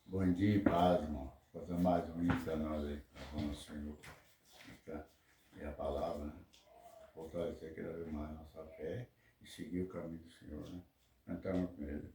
Bom dia e paz, irmão. Fazer mais um hino para nós aí, para o Senhor. E a palavra, né? Fortalecer cada vez mais nossa fé e seguir o caminho do Senhor, né? Cantamos com ele.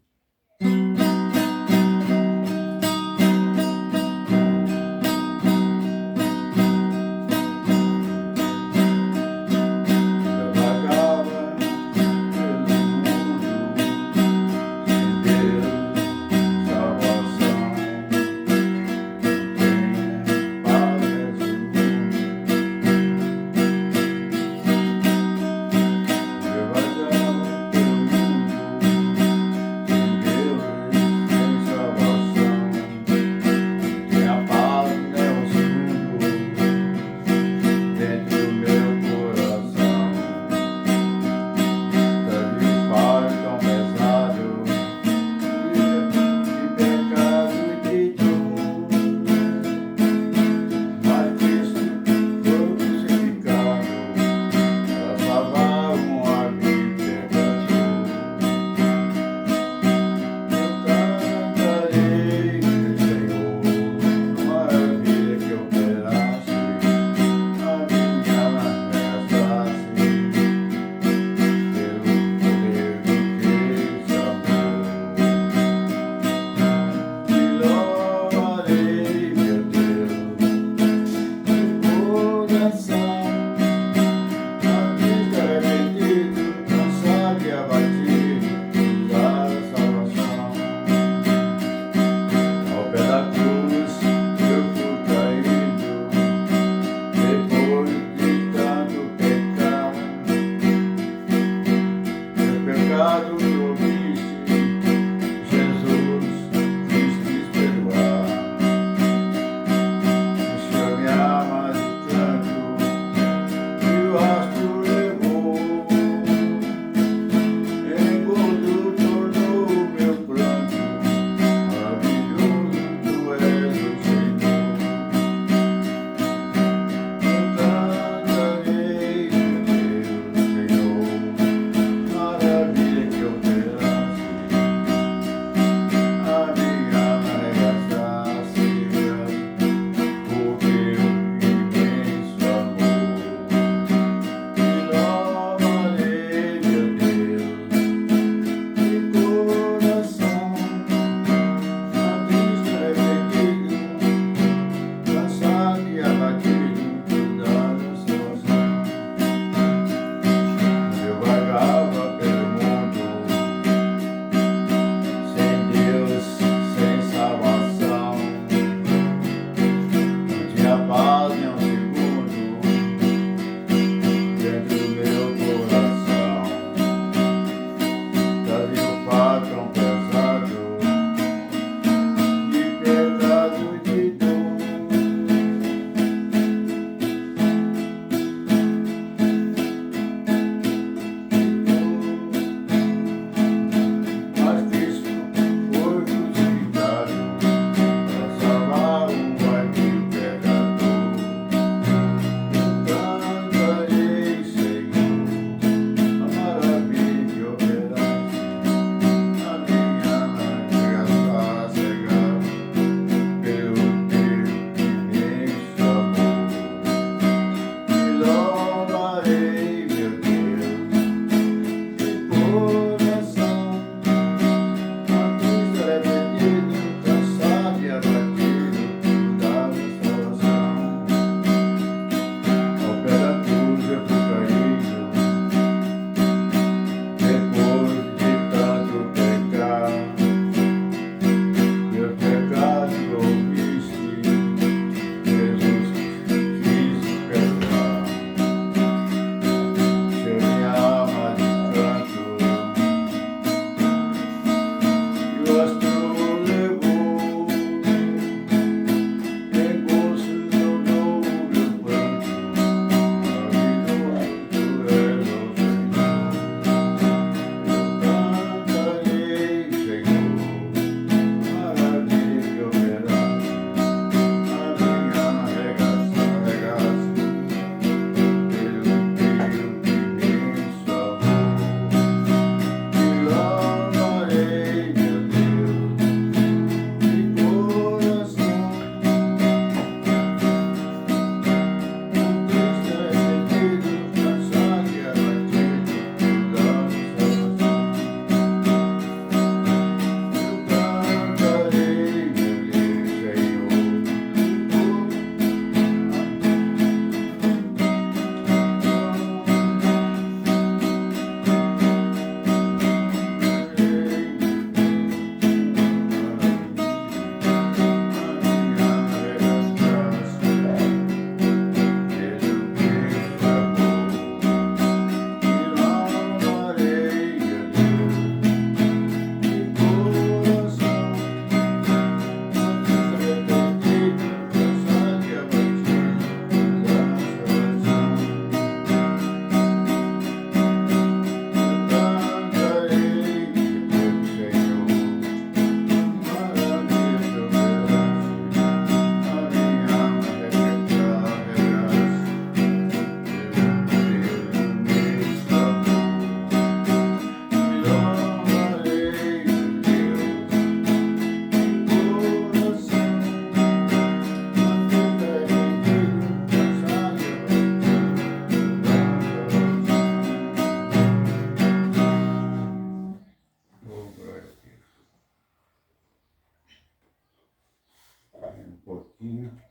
pouquinho.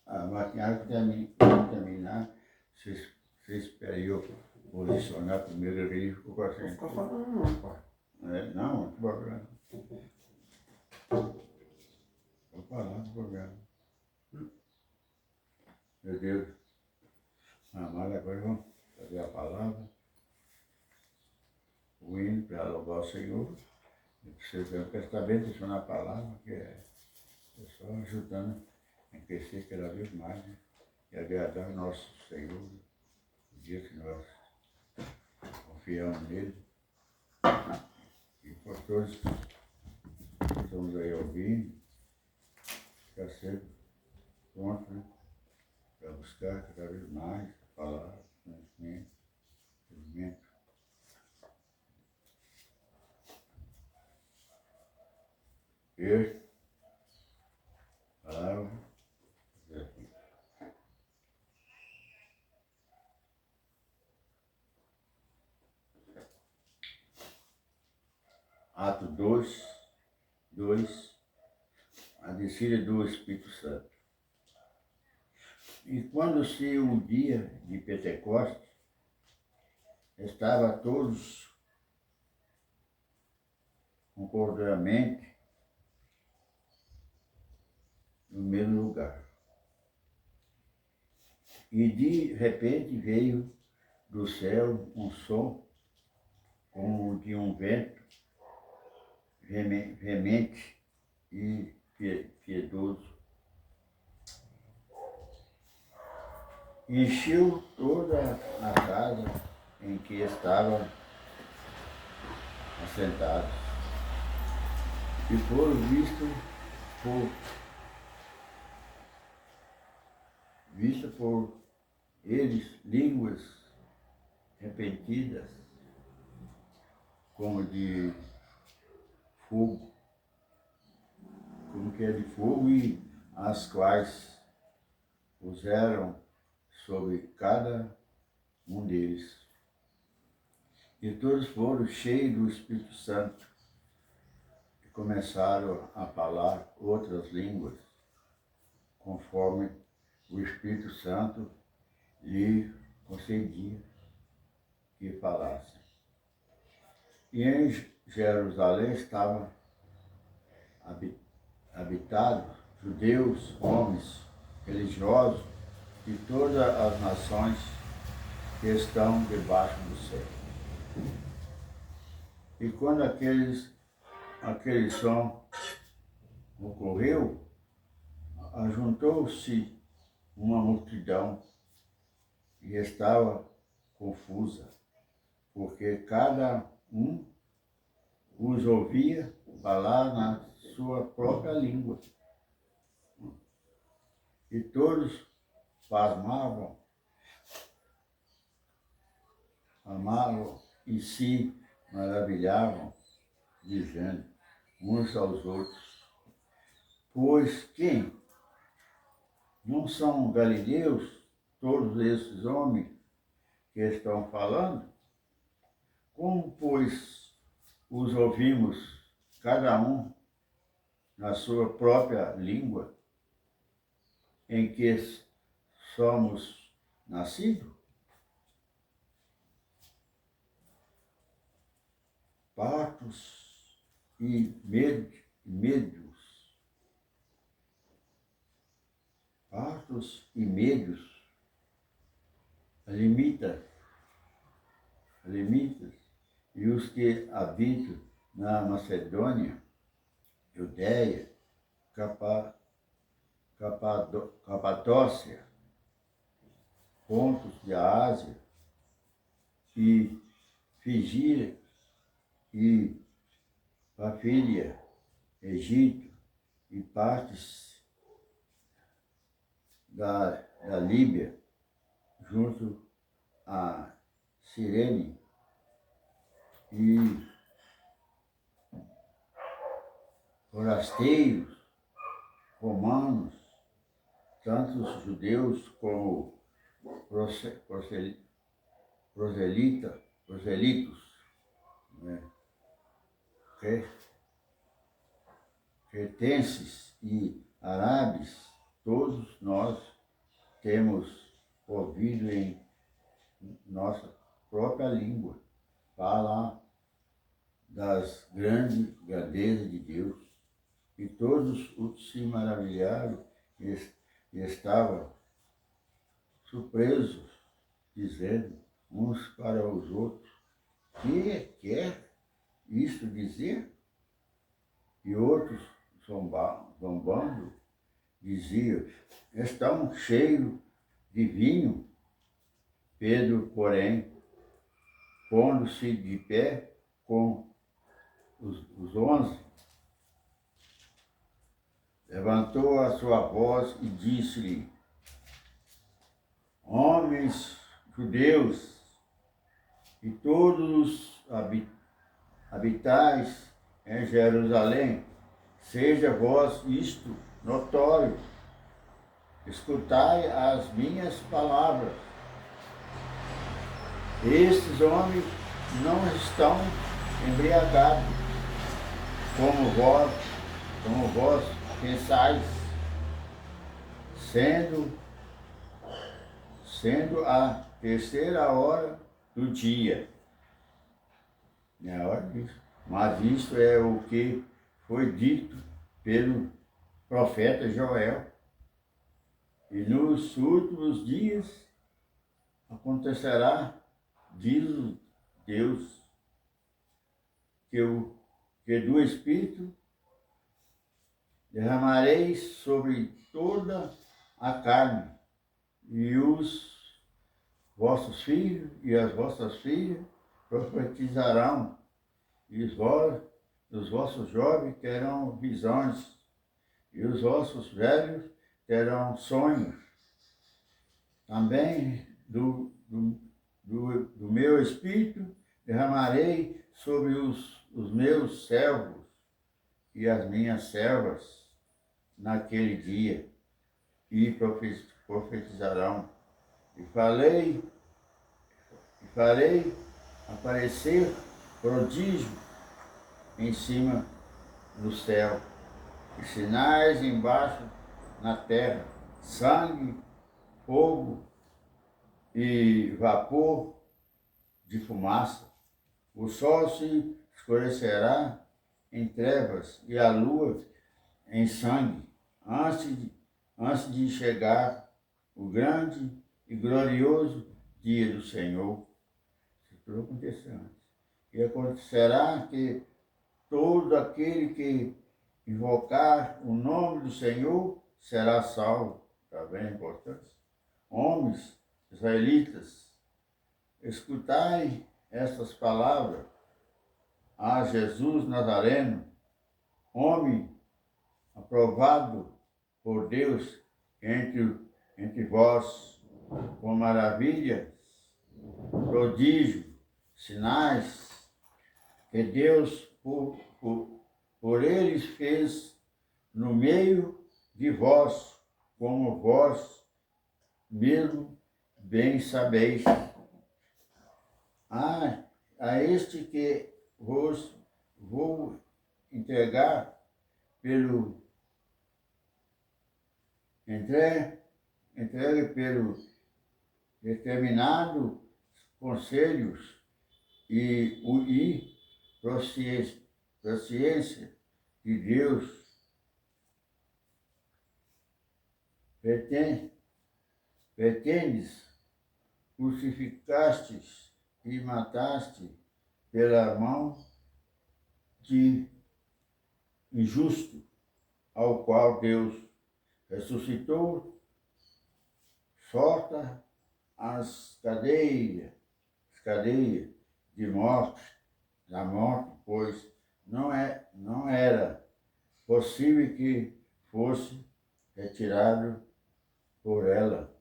A maquiagem terminar, vocês esperem eu posicionar primeiro o risco com a gente. Não fica falando não, pai. Não, muito programa. Vou parar do programa. Meu Deus. Amado, agora vamos fazer a palavra. O hino para louvar o Senhor. Você prestar bem atenção na palavra, que é só ajudando a crescer cada vez mais, né? E agradar o nosso Senhor, o dia que nós confiamos nele. E por todos que estamos aí ouvindo, ficar sempre pronto, né? Para buscar cada vez mais a palavra, conhecimento, entendimento. E palavra, Atos 2, a descida do Espírito Santo. E quando se o dia de Pentecostes, estava todos concordamente no mesmo lugar. E de repente veio do céu um som como de um vento veemente e piedoso. Encheu toda a casa em que estavam assentados e foram vistas por eles línguas repentidas, como de fogo, como que é de fogo, e as quais puseram sobre cada um deles. E todos foram cheios do Espírito Santo e começaram a falar outras línguas, conforme o Espírito Santo lhe concedia que falassem. E em Jerusalém estavam habitados judeus, homens religiosos de todas as nações que estão debaixo do céu. E quando aquele som ocorreu, ajuntou-se uma multidão e estava confusa, porque cada um os ouvia falar na sua própria língua. E todos pasmavam, amavam e se maravilhavam, dizendo uns aos outros: pois quem? Não são galileus todos esses homens que estão falando? Como, pois, os ouvimos, cada um na sua própria língua, em que somos nascidos? Partos e médios, limitas, e os que habitam na Macedônia, Judeia, Capadócia, pontos da Ásia, e Figíria e Pafília, Egito e partes da Líbia, junto a Cirene, e forasteiros romanos, tanto os judeus como proselitos, né? Cretenses e árabes, todos nós temos ouvido em nossa própria língua falar das grandes grandezas de Deus. E todos se maravilharam e estavam surpresos, dizendo uns para os outros: que quer isso dizer? E outros, zombando, diziam: estão cheios de vinho. Pedro, porém, pondo-se de pé com os 11, levantou a sua voz e disse-lhe: homens judeus e todos os habitais em Jerusalém, seja vós isto notório, escutai as minhas palavras. Estes homens não estão embriagados, como vós pensais, sendo a terceira hora do dia. É a hora disso. Mas isto é o que foi dito pelo profeta Joel. E nos últimos dias acontecerá, diz Deus, que do Espírito derramarei sobre toda a carne, e os vossos filhos e as vossas filhas profetizarão, e os vossos jovens terão visões, e os vossos velhos terão sonhos. Também do meu Espírito derramarei sobre os meus servos e as minhas servas naquele dia, e profetizarão. E farei aparecer prodígio em cima no céu, e sinais embaixo na terra, sangue, fogo e vapor de fumaça. O sol se escurecerá em trevas e a lua em sangue, antes de chegar o grande e glorioso dia do Senhor. Isso tudo aconteceu antes. E acontecerá que todo aquele que invocar o nome do Senhor será salvo. Está bem a importância? Homens israelitas, escutai estas palavras a Jesus Nazareno, homem aprovado por Deus entre vós, com maravilhas, prodígios, sinais, que Deus por eles fez no meio de vós, como vós mesmo bem sabeis. A este que vos vou entregue pelo determinado conselhos e ciência de Deus, pretendes, crucificastes e mataste pela mão de injusto, ao qual Deus ressuscitou, solta as cadeias de morte, da morte, pois não era possível que fosse retirado por ela.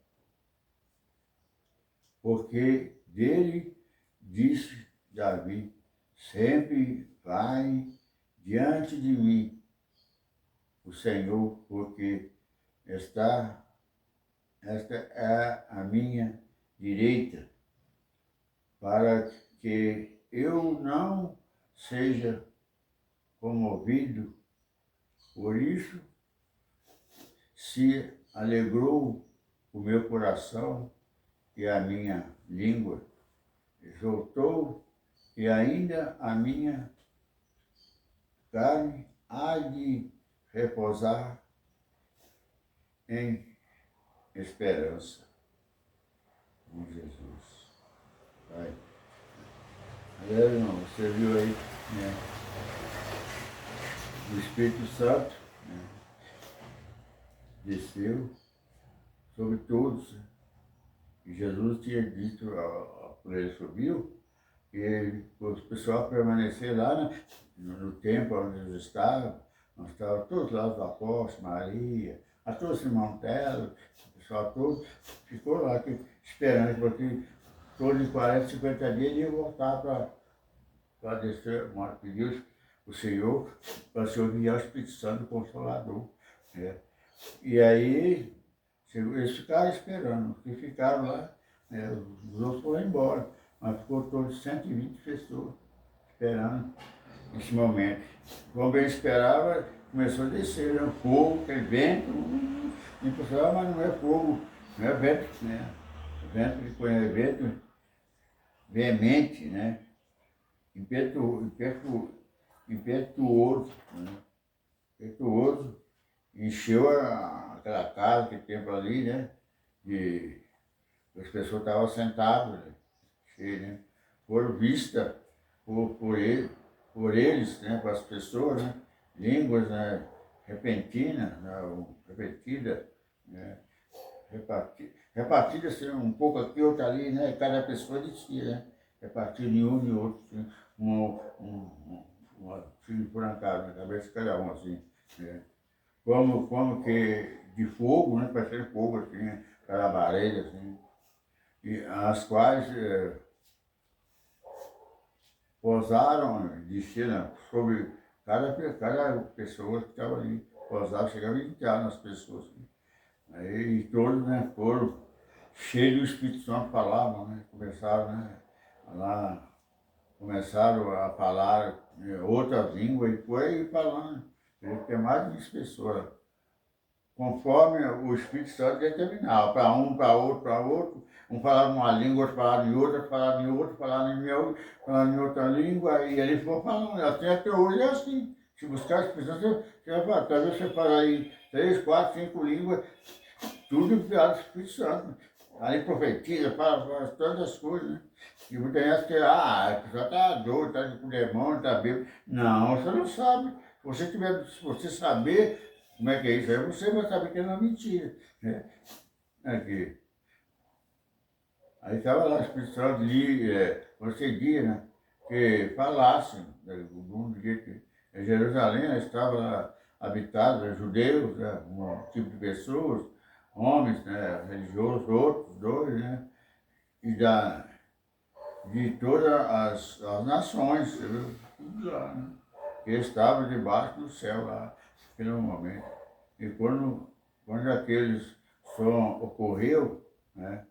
Porque dele disse Davi: sempre vai diante de mim o Senhor, porque esta é a minha direita, para que eu não seja comovido. Por isso se alegrou o meu coração e a minha língua exultou, e ainda a minha carne há de repousar em esperança com Jesus. Pai. Galera, irmão, você viu aí, né? O Espírito Santo, né, desceu sobre todos. E Jesus tinha dito, quando ele subiu, que o pessoal permanecer lá, né, no templo onde eles estavam. Nós estávamos todos lá, os apóstolos, Maria, a todos Simão Telo, o pessoal todo ficou lá esperando, porque todos em 40, 50 dias ele ia voltar para descer, pediu o Senhor, para o Senhor enviar o Espírito Santo, o Consolador. Né? E aí, eles ficaram esperando, que ficaram lá, né? Os outros foram embora, mas ficou todos 120 pessoas esperando esse momento. Como ele esperava, começou a descer, né? Fogo, aquele vento, e o pessoal, mas não é fogo, não é vento, né? O vento que põe é vento veemente, né? Impetuoso, né? Impetuoso, encheu aquela casa, aquele templo ali, né? E as pessoas estavam sentadas, né? Cheio, né? Foram vistas por eles, né? Para as pessoas, né? Línguas, né? Repentinas, né? Repetidas, né? Repartida assim, um pouco aqui, outra ali, né? Cada pessoa de si, né? Repartido em um e outro, assim, uma fio por acaso na cabeça de cada um, assim, né? Como que de fogo, né? Parecendo fogo, assim, né? Cada labareda, assim, e as quais pousaram, desceram sobre cada pessoa que estava ali, pousaram, chegaram a entrar nas pessoas, assim. Aí todos, né, foram cheios do Espírito Santo, falavam, né, começaram a falar outras línguas e foi falando, tem mais de 20 pessoas, conforme o Espírito Santo determinava, para outro, um falava uma língua, outro falava em outra, falava em outra, falava em outra língua, e ele foi falando, assim até hoje é assim. Se buscar as pessoas, você vai falar, talvez você fala aí 3, 4, 5 línguas, tudo enviado do Espírito Santo. Aí profetiza, fala todas as coisas, né? E muita gente acha que, a pessoa está doida, está com demônio, está bêbado. Não, você não sabe. Se você saber como é que é isso, aí você vai saber que é uma mentira. Né? Aqui. Aí estava lá o Espírito Santo ali, procedia, né? Que falassem, né? O mundo que Jerusalém estava lá habitada, judeus, né? Um tipo de pessoas, homens, né? Religiosos, outros dois, né? E de todas as nações, viu? Tudo lá, né? Que estavam debaixo do céu lá, naquele momento. E quando aqueles som ocorreu, né?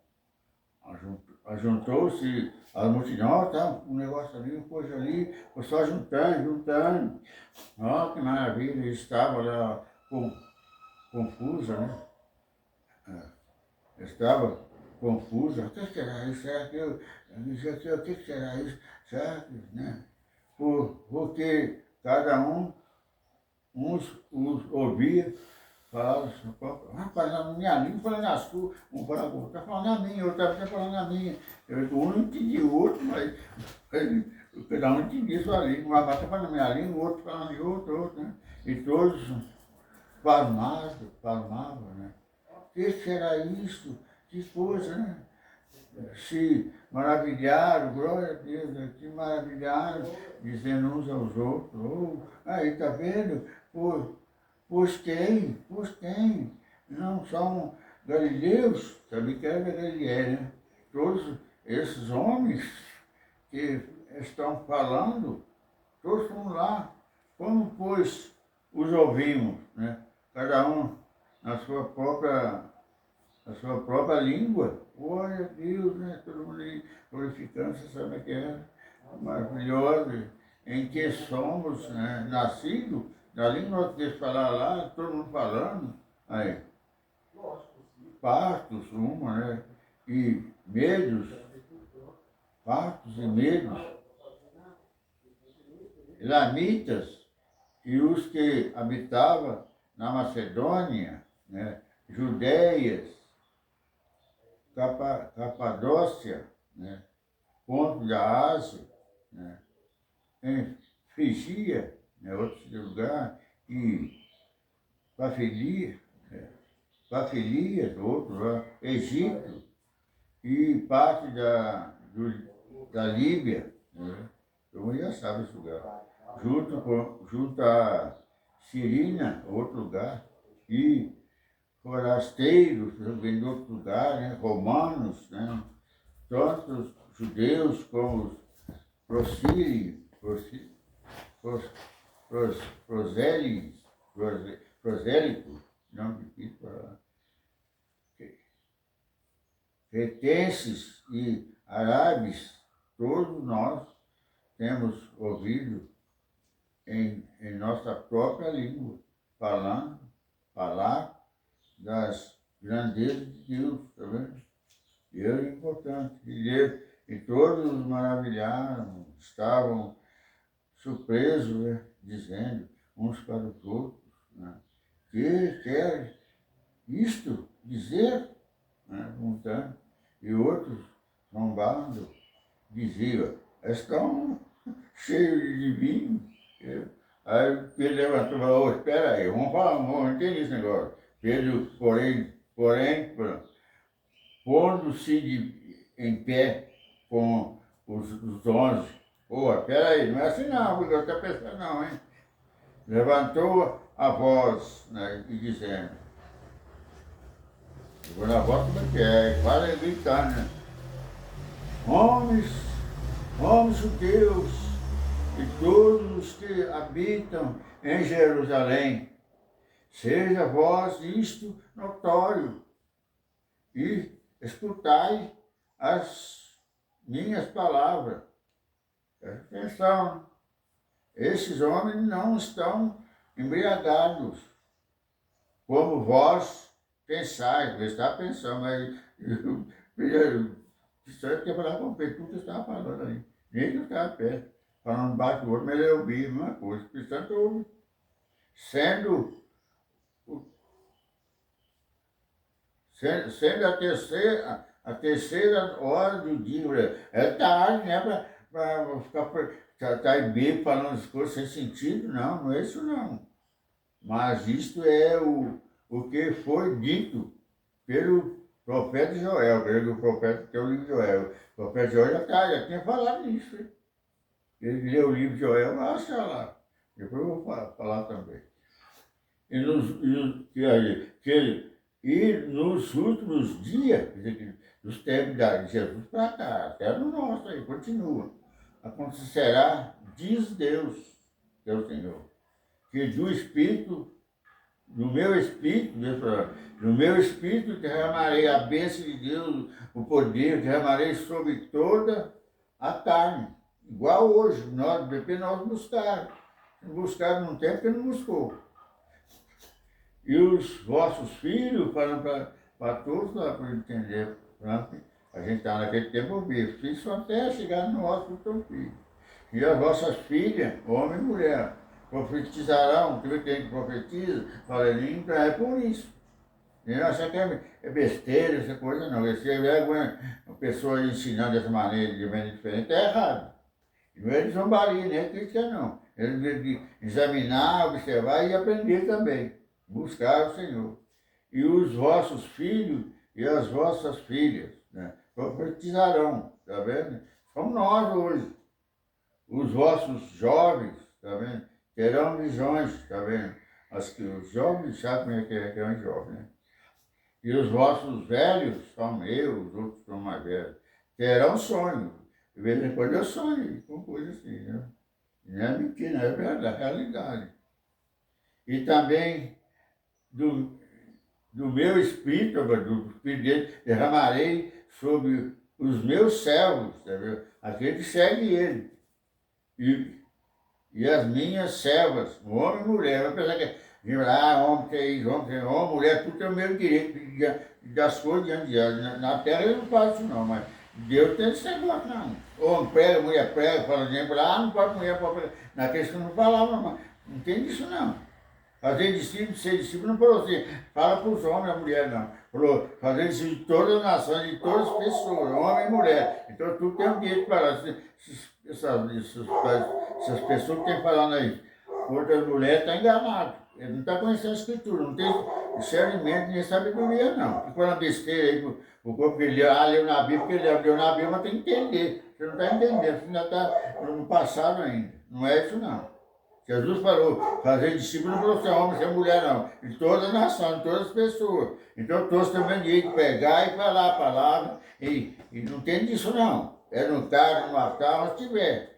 Ajuntou-se a multidão, ó, tá um negócio ali, uma coisa ali, o pessoal juntando. Ó, que maravilha, eles estavam lá confusa, né? Estava confusa, o que será isso? Será que o que será isso? Será que, né? Porque cada uns ouvia, falava, rapaz, na minha língua, falando na sua, um falava, está falando na minha, outro está falando na minha. Um não entendia o outro, mas cada um entendia sua língua, mas está falando na minha língua, o outro falando em outro, né? E todos pasmavam, né? O que será isso? Que coisa, né? Se maravilharam, glória a Deus, né? Se maravilharam, dizendo uns aos outros, oh, aí tá vendo? Pois tem, não são galileus, sabia que era Galileia, né? Todos esses homens que estão falando, todos estão lá, como pois os ouvimos, né? Cada um na sua própria língua. Glória a Deus, né? Todo mundo aí glorificando, você sabe que é maravilhoso, em que somos, né, nascidos, da língua que eles falaram lá, todo mundo falando. Aí, partos, uma, né? E medos, partos e medos, elamitas, e os que habitavam na Macedônia, né? Judéias, Capadócia, né? Ponto da Ásia, né? Em Frigia, né? Outro lugar, e Pafilia, Pafilia, outro lá, Egito, e parte da Líbia, né? Todo mundo já sabe esse lugar. Junto a Cirina, outro lugar, e forasteiros, também de outro lugar, né? Romanos, né? Tanto os judeus como os prosílios, prosélitos, prosélitos, não difícil falar, cretenses e árabes, todos nós temos ouvido em nossa própria língua, falar das grandezas de Deus, tá vendo? Deus é importante. E todos os maravilharam, estavam surpresos, né? Dizendo uns para os outros, né? Que quer isto dizer, né? Perguntando. E outros, zombando, diziam, estão cheios de vinho. Aí Pedro levantou e falou, espera aí, vamos falar, vamos entender esse negócio. Pedro, porém, pondo-se em pé com os 11. Pô, espera aí, não é assim não, porque eu estou pensando não, hein? Levantou a voz, né, e dizendo, segura a voz como é que é, quase gritando, né? Homens, homens judeus e todos os que habitam em Jerusalém, seja vós isto notório e escutai as minhas palavras. Presta atenção, esses homens não estão embriagados, como vós pensais. Você está pensando, mas eu quer falar com o Pedro, tudo que estava falando ali. Nem que eu estava perto, falando baixo do outro, mas eu ouvi a mesma coisa. Portanto, ouve. Sendo a terceira hora do dia, é tarde, né, para ficar tá aí bêbado falando as coisas sem sentido, não é isso não. Mas isto é o que foi dito pelo profeta Joel, pelo profeta que é o livro de Joel. O profeta Joel já tinha falado nisso, hein? Ele leu o livro de Joel, vai achar lá. Depois eu vou falar também. E nos últimos dias, quer dizer, dos tempos de Jesus para cá, até no nosso aí, continua. Acontecerá, diz Deus, que é o Senhor, que no meu espírito derramarei a bênção de Deus, o poder, derramarei sobre toda a carne. Igual hoje, nós buscar. Buscar num tempo que não buscou. E os vossos filhos, falando para todos lá para entender, a gente está naquele tempo ouvir, filhos só até chegar no nosso teu filho. E as vossas filhas, homem e mulher, profetizarão, que tem que profetiza, fala língua, é por isso. E não acha que é besteira, essa coisa não. Se é uma pessoa ensinando dessa maneira, de maneira diferente, é errado. Não é de zombaria, nem é crítica não. É de examinar, observar e aprender também. Buscar o Senhor. E os vossos filhos e as vossas filhas, né, profetizarão, tá vendo? Somos nós hoje. Os vossos jovens, tá vendo? Terão visões, tá vendo? Os jovens sabem como é que é um jovem, né? E os vossos velhos, são eu, os outros são mais velhos, terão sonhos. De vez em quando eu sonho com coisa assim, né? Não é mentira, é verdade, é realidade. E também do meu espírito, do espírito dele, derramarei sobre os meus servos, tá vendo? Aquele que segue ele. E as minhas servas, homem e mulher, vai pensar que E homem que é isso, homem que é homem, mulher, tudo tem o mesmo direito das coisas diante de Deus. Na terra ele não faz isso não, mas Deus tem esse negócio não. Homem prega, mulher prega, fala exemplo, não pode mulher, pode pregar. Naqueles que não falavam, mas não tem disso não. Fazer discípulo, ser discípulo, não falou assim, fala para os homens e a mulher, não. Falou, fazer discípulo de todas as nações, de todas as pessoas, homem e mulher. Então tudo tem um direito de falar. Essas pessoas que tem falando aí, outras mulheres estão enganadas. Ele não está conhecendo a escritura, não tem discernimento nem sabedoria, não. Ficou na besteira aí, o corpo que ele leu na Bíblia, porque ele leu na Bíblia, mas tem que entender. Você não está entendendo, você ainda está no passado ainda. Não é isso, não. Jesus falou, fazer discípulo não falou ser homem, ser mulher, não. De toda a nação, de todas as pessoas. Então todos também direito de pegar e falar a palavra. E não tem disso, não. É no carro, no altar, onde tiver.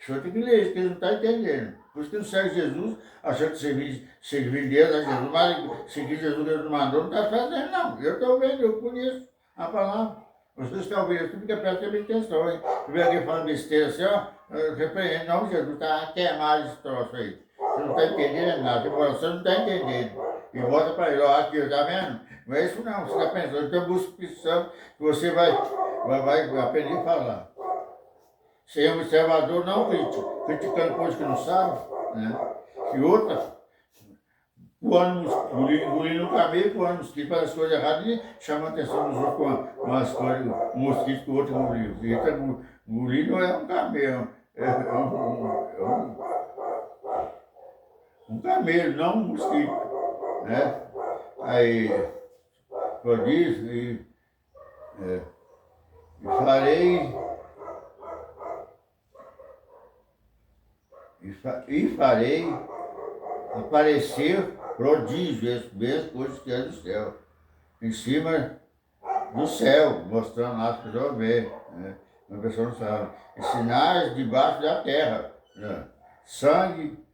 Só tem que ler, que eles não estão entendendo. Por isso que não segue Jesus, achando que servir Deus a Jesus, mas seguir Jesus que ele não mandou, não está fazendo, não. Eu estou vendo, eu conheço a palavra. Vocês estão vendo, tu fica prestando atenção, hein? Tu vê alguém falando besteira assim, ó, repreende, não, Jesus, está queimado esse troço aí. Você não está entendendo nada, teu coração não está entendendo. E volta para ele, ó, aqui, tá vendo? Não é isso não, você está pensando, então busca opção que você vai aprender a falar. Ser observador, não crítico, criticando coisas que não sabe, né? E outra, engolindo o camelo, voando mosquito, faz as coisas erradas e chama a atenção dos outros com as coisas, um mosquito que o outro engoliu. E ele engolindo é um camelo, um camelo, não um mosquito, né? Aí, eu disse, e farei aparecer prodígios, mesmo coisas que é do céu, em cima do céu, mostrando lá as pessoas verem, né? A pessoa não sabe. E sinais debaixo da terra, né? Sangue,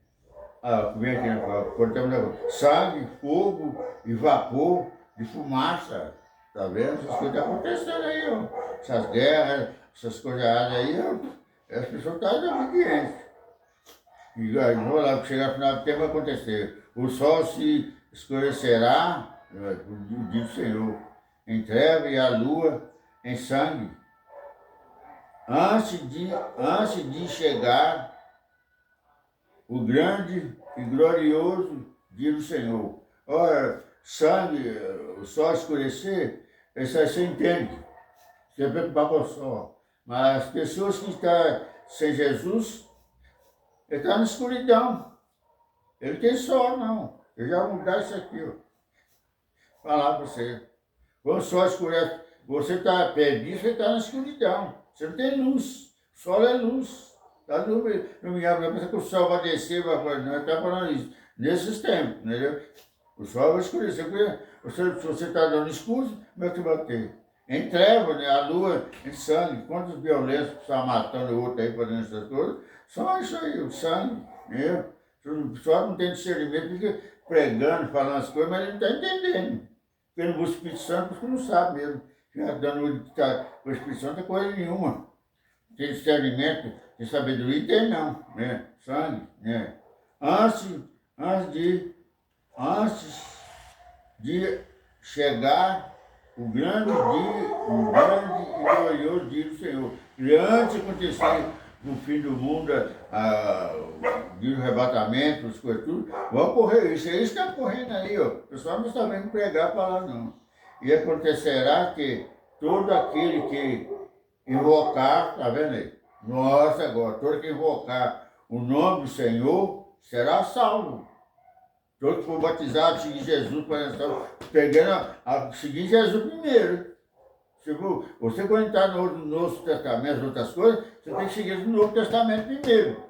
vem aqui, sangue, fogo e vapor de fumaça. Tá vendo? Essas coisas estão acontecendo aí, ó. Essas guerras, essas coisas aí, ó. As pessoas estão desobedientes. E vou lá, chegar no final do tempo vai acontecer. O sol se escurecerá, diz o Senhor, em treva e a lua em sangue. Antes de chegar o grande e glorioso dia do Senhor. Olha, sangue, o sol escurecer, isso aí você entende. Você preocupar com o sol. Mas as pessoas que estão sem Jesus, ele está na escuridão. Ele tem sol, não. Eu já vou mudar isso aqui, ó. Falar para você. Quando o sol escurece, você está perdido, você está na escuridão. Você não tem luz. O sol é luz. Está no minha pensa que o sol vai descer, não está falando isso. Nesses tempos, entendeu? O sol vai escurecer. Se você está dando escuro, como é que vai ter? Em treva, né? A lua em sangue. Quantos violentos estão matando o outro aí, fazendo essas coisas? Só isso aí, o sangue, né? Só não tem discernimento, fica pregando, falando as coisas, mas ele não está entendendo. Porque no Espírito Santo, porque não sabe mesmo. Fica dando o Espírito Santo é coisa nenhuma. Tem discernimento, tem sabedoria, tem não, né? Sangue, né? Antes de chegar o grande e glorioso dia do Senhor. E antes de acontecer no fim do mundo, o dia do arrebatamento, as coisas tudo, vão ocorrer isso. Eles estão correndo aí, ó. O pessoal não está vendo pregar a palavra, não. E acontecerá que todo aquele que invocar, tá vendo aí? Nossa, agora, todo que invocar o nome do Senhor será salvo. Todo que for batizado, seguir Jesus, seguir Jesus primeiro. Você quando está no Novo Testamento, outras coisas, você tem que seguir no Novo Testamento primeiro.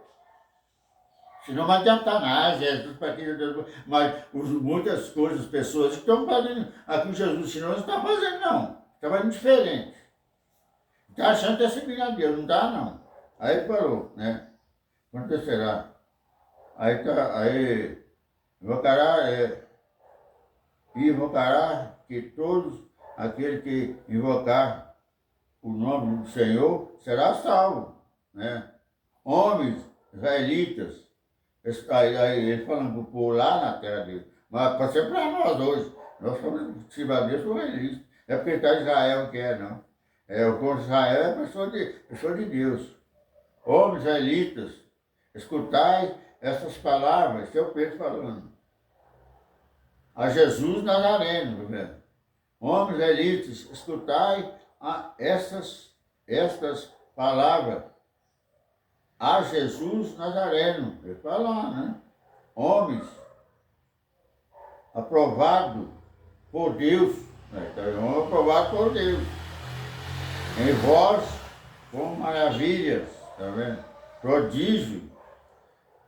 Senão não adianta nada, Jesus para quem Deus. Mas muitas coisas, pessoas que estão fazendo aqui o Jesus, senão não está fazendo, não. Está fazendo diferente. Está achando que está seguindo a Deus, não está, não. Aí falou, né? Acontecerá. Aí invocará que todos aquele que invocar o nome do Senhor será salvo, né? Homens israelitas Aí ele falando pro povo lá na terra dele. Mas pode ser para nós hoje. Nós somos cidadãos israelistas. É porque está Israel que é, não. É, o povo de Israel é pessoa de Deus. Homens israelitas, escutai essas palavras, que é o Pedro falando. A Jesus Nazareno, tá vendo? Homens israelitas, escutai estas palavras. A Jesus Nazareno. Ele fala, né? Homens aprovado por Deus. Então, aprovado por Deus. Em vós, com maravilhas, tá vendo? Prodígio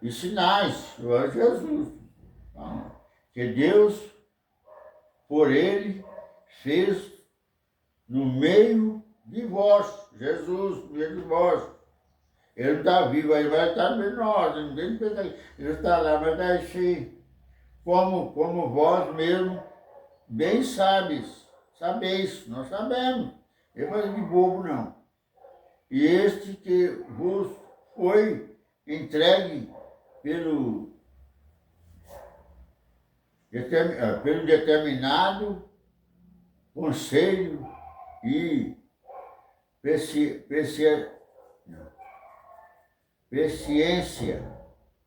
e sinais. É Jesus. Então, que Deus, por ele, fez no meio de vós. Jesus, no meio de vós. Ele não está vivo, ele vai estar no meio de nós. Ele está lá, mas está assim. Como vós mesmo bem sabeis, nós sabemos. Ele não é de bobo, não. E este que vos foi entregue pelo determinado conselho e presciência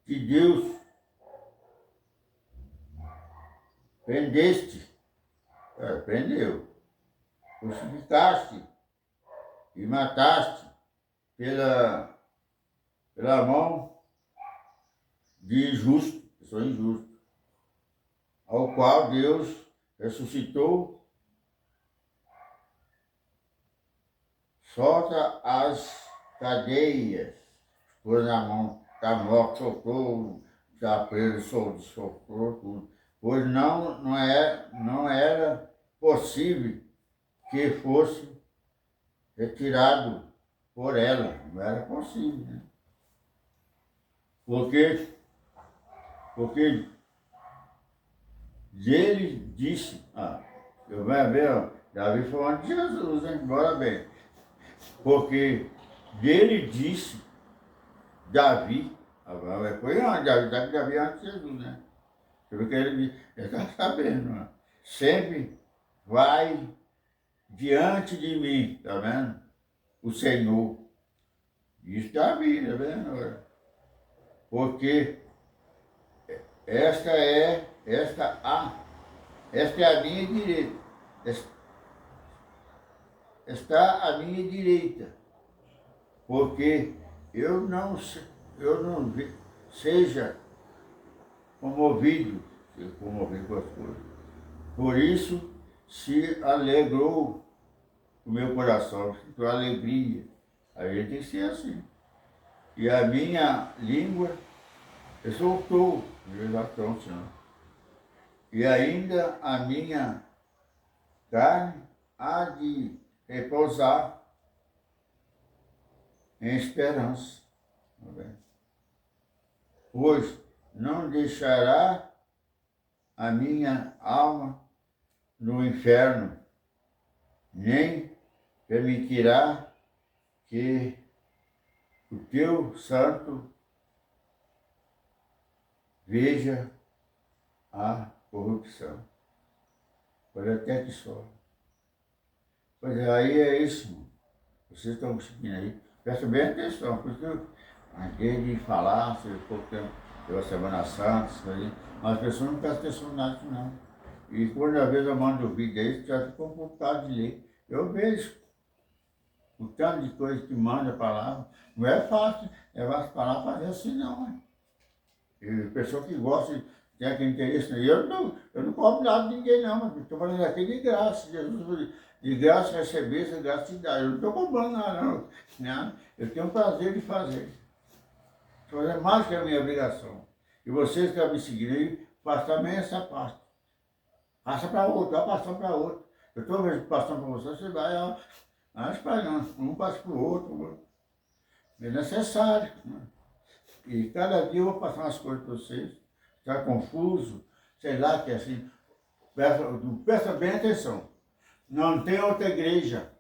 de Deus, prendeu, crucificaste e mataste pela mão de injusto, pessoa injusta, ao qual Deus ressuscitou, solta as cadeias, pôs na mão, está morto, soltou, está preso, soltou tudo. Pois não era possível que fosse retirado por ela. Não era possível, né? Porque ele disse, eu vou ver, ó, Davi falando de Jesus, hein? Bora bem. Porque dele disse Davi, agora foi onde? Davi antes de Jesus, né? Você vê que ele está sabendo, né? Sempre vai diante de mim, tá vendo? O Senhor. Isso Davi, tá vendo? Porque esta é a minha direita. Está à minha direita. Porque eu não seja comovido com as coisas. Por isso se alegrou o meu coração, sinto alegria. A gente tem que ser assim. E a minha língua exultou, Senhor. E ainda a minha carne há de repousar em esperança. Pois não deixará a minha alma no inferno, nem permitirá que o teu santo veja a corrupção. Pode até que só. Pois aí é isso, irmão. Vocês estão conseguindo aí. Presta bem atenção, porque antes de falar, se pouco tempo, deu a Semana Santa, mas as pessoas não prestam atenção nada, não. E quando às vezes eu mando o vídeo aí, já ficou complicado de ler. Eu vejo o tanto de coisa que manda a palavra. Não é fácil levar as palavras fazer assim, não. Né? E pessoa que gosta, tem aquele interesse, eu não cobro nada de ninguém, não, mas estou falando aqui de graça. Jesus, de graça receber, de graça te dar. Eu não estou cobrando nada, não. Eu tenho o prazer de fazer. Fazer mais que a minha obrigação. E vocês que estão me seguindo aí, façam também essa parte. Passa para outro, vai passando para outro. Eu estou passando para você vai espalhando. Um passa para o outro. É necessário. Né? E cada dia eu vou passar umas coisas para vocês. Está confuso, sei lá, que é assim. Presta bem atenção. Não tem outra igreja.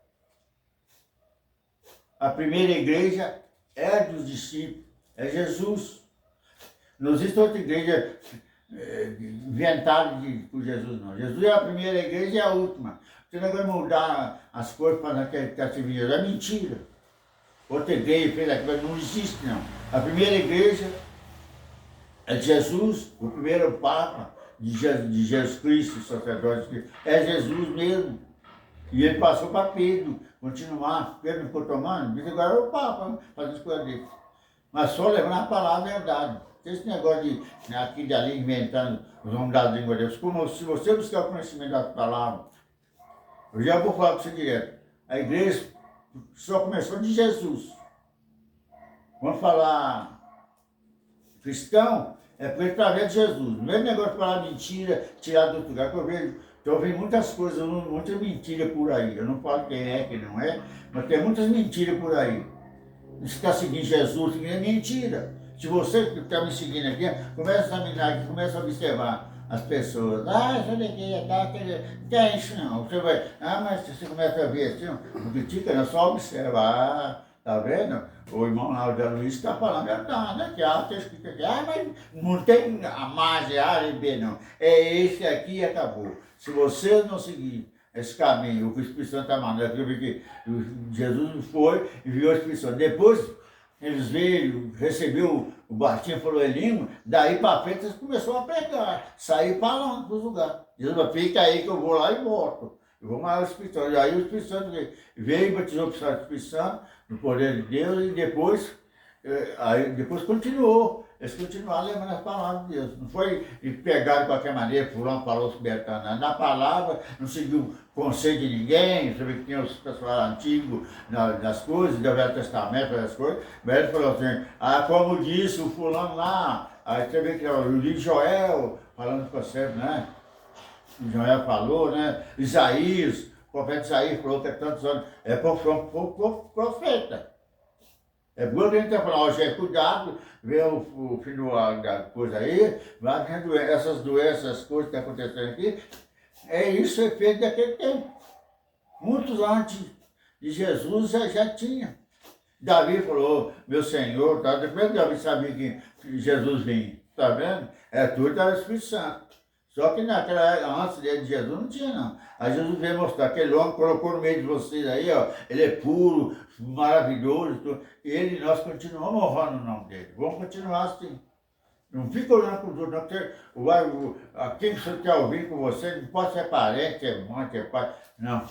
A primeira igreja é dos discípulos, é Jesus. Não existe outra igreja inventada por Jesus, não. Jesus é a primeira igreja e a última. Você não vai mudar as coisas para que está servindo Jesus. É mentira. Outra igreja fez aquilo, não existe, não. A primeira igreja é de Jesus, o primeiro Papa de Jesus Cristo, sacerdote, é Jesus mesmo. E ele passou para Pedro, continuar. Pedro ficou tomando, disse agora é o Papa, fazer as coisas dele. Mas só levando a palavra verdade. Esse negócio de aqui e dali inventando os nomes da língua de Deus. Como se você buscar o conhecimento das palavras, eu já vou falar para você direto. A igreja só começou de Jesus. Vamos falar cristão, é por através de Jesus. O mesmo negócio de falar mentira, tirar do outro lugar, que eu vejo. Então vem muitas coisas, muitas mentiras por aí. Eu não falo quem é, quem não é, mas tem muitas mentiras por aí. Você está seguindo Jesus, seguindo é mentira. Se você que está me seguindo aqui, começa a examinar aqui, começa a observar as pessoas. Ah, isso daqui é tal, não é isso não. Você vai, mas você começa a ver assim, não critica, não, só observa. Ah, tá vendo? O irmão Laudel Luiz está falando a verdade, né? Que está escrito aqui. Mas não tem a mais A e B, não. É esse aqui e acabou. Se você não seguir esse caminho, o que o Espírito Santo está mandando, porque Jesus foi e viu o Espírito Santo. Depois, eles veio, recebeu o batismo, falou em língua, daí para frente eles começaram a pregar, sair falando para os lugares. Jesus, fica aí que eu vou lá e volto. Eu vou mais ao Espírito Santo. E aí o Espírito Santo veio e batizou o Espírito Santo, no poder de Deus, e depois continuou. Eles continuaram lembrando as palavras de Deus. Não foi pegar de qualquer maneira, fulano falou libertar nada. Na palavra, não seguiu conselho de ninguém, sabe que tinha os pessoal antigos nas coisas, do Velho Testamento, das coisas. Mas ele falou assim, como disse o fulano lá, aí você vê que o livro de Joel, falando com você, né? Joel falou, né? Isaías, o profeta Isaías falou que é tantos anos, é profeta. É bom que a gente está falando, ó, cuidado, vê o fim da coisa aí, vai vendo essas doenças, essas coisas que estão acontecendo aqui. É isso, é feito daquele tempo. Muitos antes de Jesus já tinha. Davi falou, meu Senhor, tá? Depois Davi sabia que Jesus vinha, tá vendo? É tudo da Espírito Santo. Só que antes de Jesus não tinha, não. Aí Jesus veio mostrar, aquele homem colocou no meio de vocês aí, ó, ele é puro, maravilhoso, e ele, nós continuamos honrando o nome dele. Vamos continuar assim. Não fica olhando para os outros, não, porque quem você quer ouvir com você não pode ser parente, é mãe, é pai, não.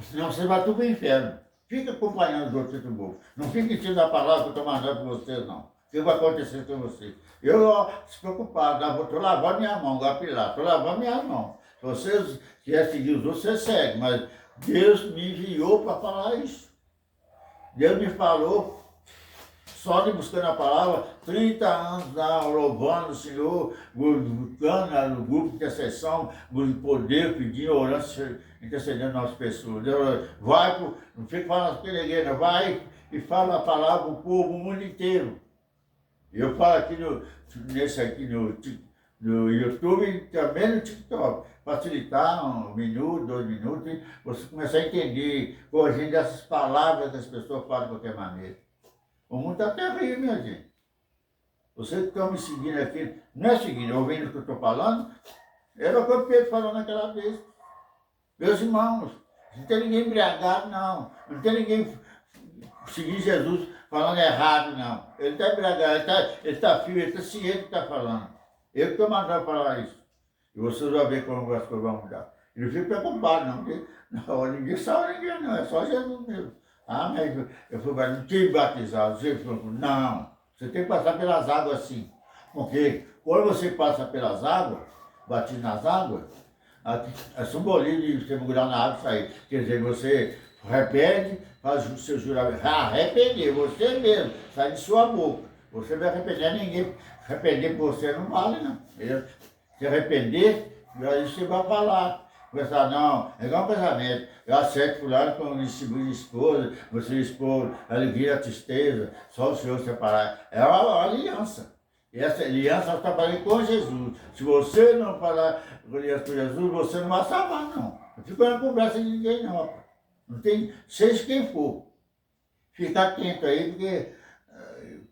Senão você vai tudo para o inferno. Fica acompanhando os outros do povo. Não fica ensinando a palavra que eu estou mandando para vocês, não. O que vai acontecer com vocês? Eu, se preocupado, estou lavando minha mão, gapilar, estou lavando minha mão. Se vocês querem seguir os outros, você segue, mas Deus me enviou para falar isso. Deus me falou, só de buscando a palavra, 30 anos lá, louvando o Senhor, buscando no grupo de intercessão, no poder, pedindo, orando, intercedendo nas pessoas. Deus, não fica falando as peregrinas, vai e fala a palavra para o povo, o mundo inteiro. Eu falo aqui no YouTube e também no TikTok, facilitar 1 minuto, 2 minutos, e você começar a entender, corrigindo essas palavras que as pessoas falam de qualquer maneira. O mundo está terrível, minha gente. Vocês que estão me seguindo aqui, não é seguindo, ouvindo o que eu estou falando, era o que o Pedro falou naquela vez. Meus irmãos, não tem ninguém embriagado, não. Não tem ninguém seguir Jesus falando errado, não. Ele está embriagado, ele está firme, ele está ciente do que está falando. Eu que estou mandando falar isso. E vocês vão ver como as coisas vão mudar. E não fico preocupado, não, porque ninguém salva ninguém, não. É só Jesus mesmo. Mas eu falei, não tem batizado. Você falou, não. Você tem que passar pelas águas assim. Porque quando você passa pelas águas, batiza nas águas, é simbolismo de você mergulhar na água e sair. Quer dizer, você arrepende, faz o seu juramento. Arrepender, você mesmo, sai de sua boca. Você vai arrepender, ninguém arrepender por você não vale, não. Se arrepender, aí você vai falar. Pensar, não, é igual um casamento. Eu aceito fulano com minha esposa, você expor a alegria, a tristeza, só o Senhor separar. É uma aliança. E essa aliança está fazendo com Jesus. Se você não falar aliança com Jesus, você não vai salvar, não. Não fica na conversa de ninguém, não. Não tem, seja quem for. Fica atento aí, porque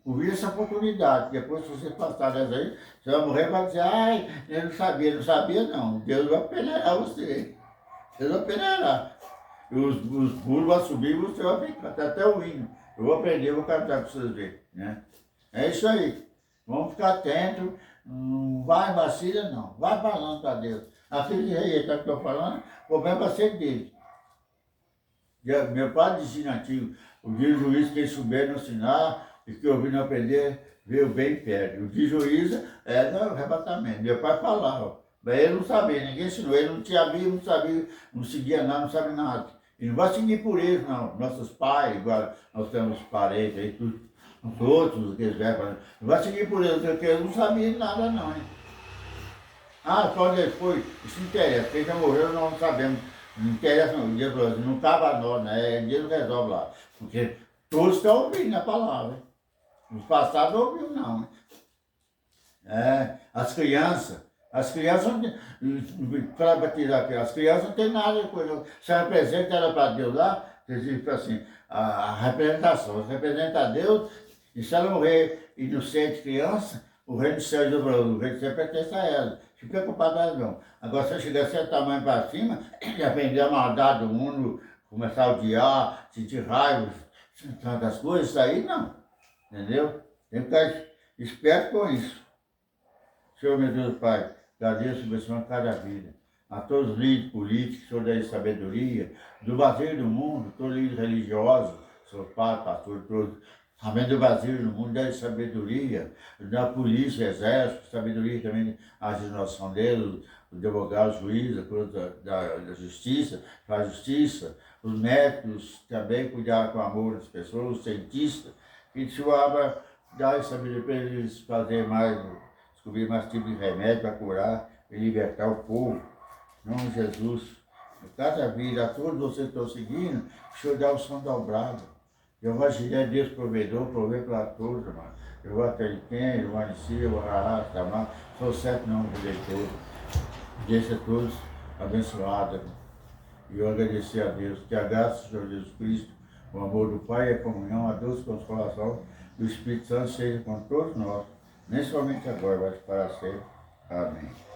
Convide essa oportunidade. Depois, se você passar dessa aí, você vai morrer e vai dizer, ai, eu não sabia, não sabia não. Deus vai peneirar você. Deus vai peneirar. E os burros vão subir e você vai ficar, tá até o hino. Eu vou aprender, vou cantar para vocês verem, né? É isso aí. Vamos ficar atentos. Não vai vacila, não. Vai falando para Deus. Aquele rei que eu estou falando, o problema vai ser dele. Meu pai dizia antigo, o dia do juízo, quem souber não ensinar, e que ouvir não aprender, vê o bem perto. O dia do juízo é do arrebatamento. Meu pai falava, mas ele não sabia, ninguém ensinou, ele não tinha Bíblia, não sabia, não seguia nada, não sabia nada. E não vai seguir por eles, não. Nossos pais, igual nós temos parentes aí, tudo, os outros, aqueles velhos, não vai seguir por eles, porque eles não sabiam nada, não, hein? Ah, quando ele foi, isso interessa, quem já morreu nós não sabemos. Não interessa, não. Deus falou assim, não cabe a nós, né? Deus resolve lá. Porque todos estão ouvindo a palavra. Os passados não ouviram, não. As crianças para batizar as crianças não tem nada de coisa. Se representa ela para Deus lá, diz assim, a representação, representa a Deus, e se ela morrer inocente criança, o reino do céu e do Brasil, o reino do céu pertence a ela. Fica culpado dela não. Agora, se eu chegar a certo tamanho para cima, e aprender a maldade do mundo, começar a odiar, sentir raiva, tantas coisas, isso aí não. Entendeu? Tem que ficar esperto com isso. Senhor, meu Deus Pai, agradeço abençoando cada vida. A todos os líderes políticos, Senhor, dê sabedoria, do vazio do mundo, todos os líderes religiosos, Senhor Pai, pastor, todos, também do vazio do mundo, dê sabedoria, da polícia, exército, sabedoria também, a legislação deles, os advogados, os juízes, da justiça, para a justiça, os médicos também cuidar com amor das pessoas, os cientistas, que o Senhor abra, dá sabedoria para eles fazer mais, descobrir mais tipos de remédio para curar e libertar o povo. Em nome de Jesus, cada vida, a todos vocês que estão seguindo, o Senhor dá o som dobrado. Jeová Jiré, Deus provedor, provê para todos, irmão. Jeová Teliquém, Jeová Nissi, Jeová Rahá, Tamar, sou o certo nome do leitor. Deixa todos abençoados, irmão. E eu agradecer a Deus, que a graça do Senhor Jesus Cristo, o amor do Pai e a comunhão, a doce consolação do Espírito Santo seja com todos nós, nem somente agora, mas para sempre. Amém.